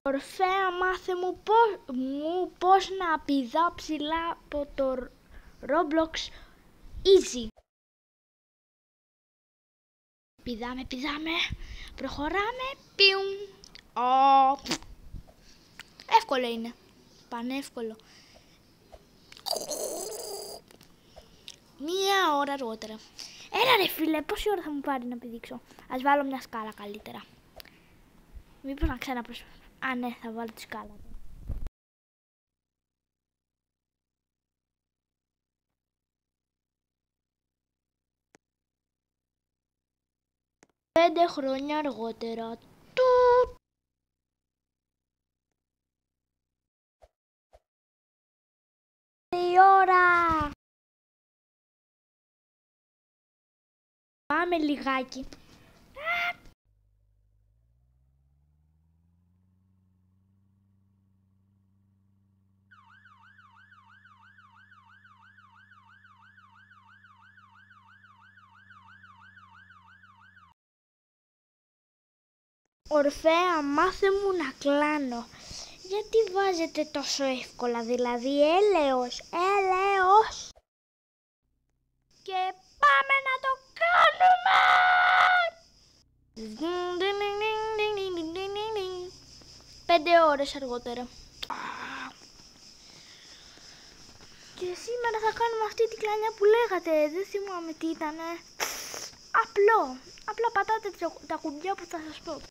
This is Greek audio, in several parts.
Ορφέα, μάθε μου πώς να πηδάω ψηλά από το Roblox Easy. Πηδάμε, προχωράμε, πιουμ. Εύκολο είναι, πανεύκολο. Μία ώρα αργότερα. Έλα ρε φίλε, πόση ώρα θα μου πάρει να πηδήξω? Ας βάλω μια σκάλα καλύτερα. Μήπως να ξαναπροσφέρω. Α, ναι, θα βάλω τη σκάλα. Πέντε χρόνια αργότερα. Η ώρα. Πάμε λιγάκι. Ορφέα, μάθε μου να κλάνω. Γιατί βάζετε τόσο εύκολα, δηλαδή έλεος. Και πάμε να το κάνουμε. 5 ώρες αργότερα. Και σήμερα θα κάνουμε αυτή την κλανιά που λέγατε. Δεν θυμάμαι τι ήτανε. Απλά πατάτε τα κουμπιά που θα σας πω.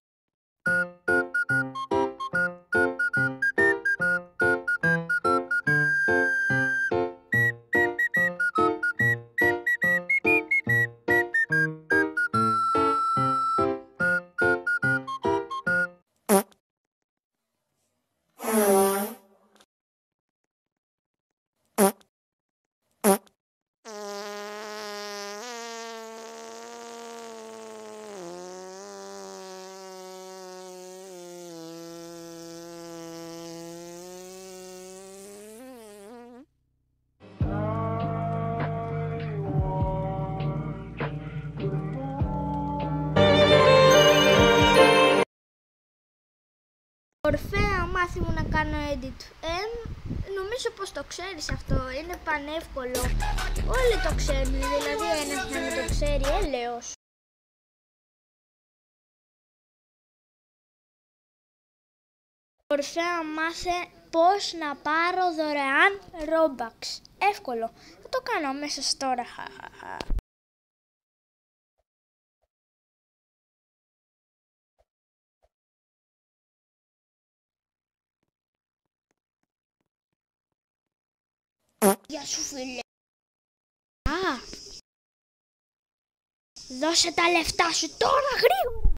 Ορφέα, μάθη μου να κάνω edit. Νομίζω πως το ξέρεις αυτό, είναι πανεύκολο. Όλοι το ξέρουν, δηλαδή ένας να μην το ξέρει, έλεος. Ορφέα, μάθε πώς να πάρω δωρεάν Robux. Εύκολο, θα το κάνω αμέσως τώρα. Γεια σου φίλε. Δώσε τα λεφτά σου τώρα γρήγορα.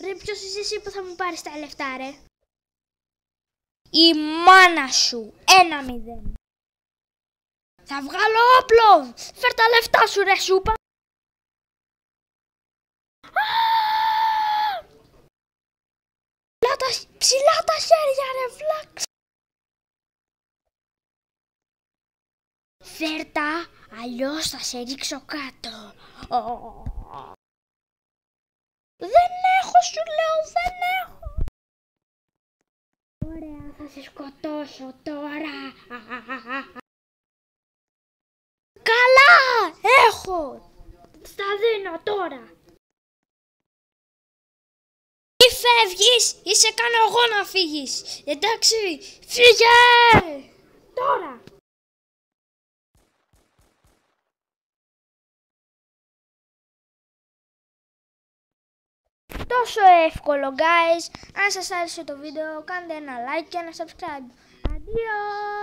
Ρε, ποιος είσαι εσύ που θα μου πάρεις τα λεφτά ρε? Η μάνα σου. 1-0. Θα βγάλω όπλο. Φέρ τα λεφτά σου ρε σούπα. Ψηλά τα χέρια ρε βλάξ. Φέρ τα, αλλιώς θα σε ρίξω κάτω. Δεν έχω, σου λέω, δεν έχω. Ωραία, θα σε σκοτώσω τώρα. Καλά, έχω. Στα δίνω τώρα. Μη φεύγεις ή σε κάνω εγώ να φύγεις. Εντάξει, φύγε. Τώρα. Τόσο εύκολο guys. Αν σας άρεσε το βίντεο κάντε ένα like και ένα subscribe. Αντίο!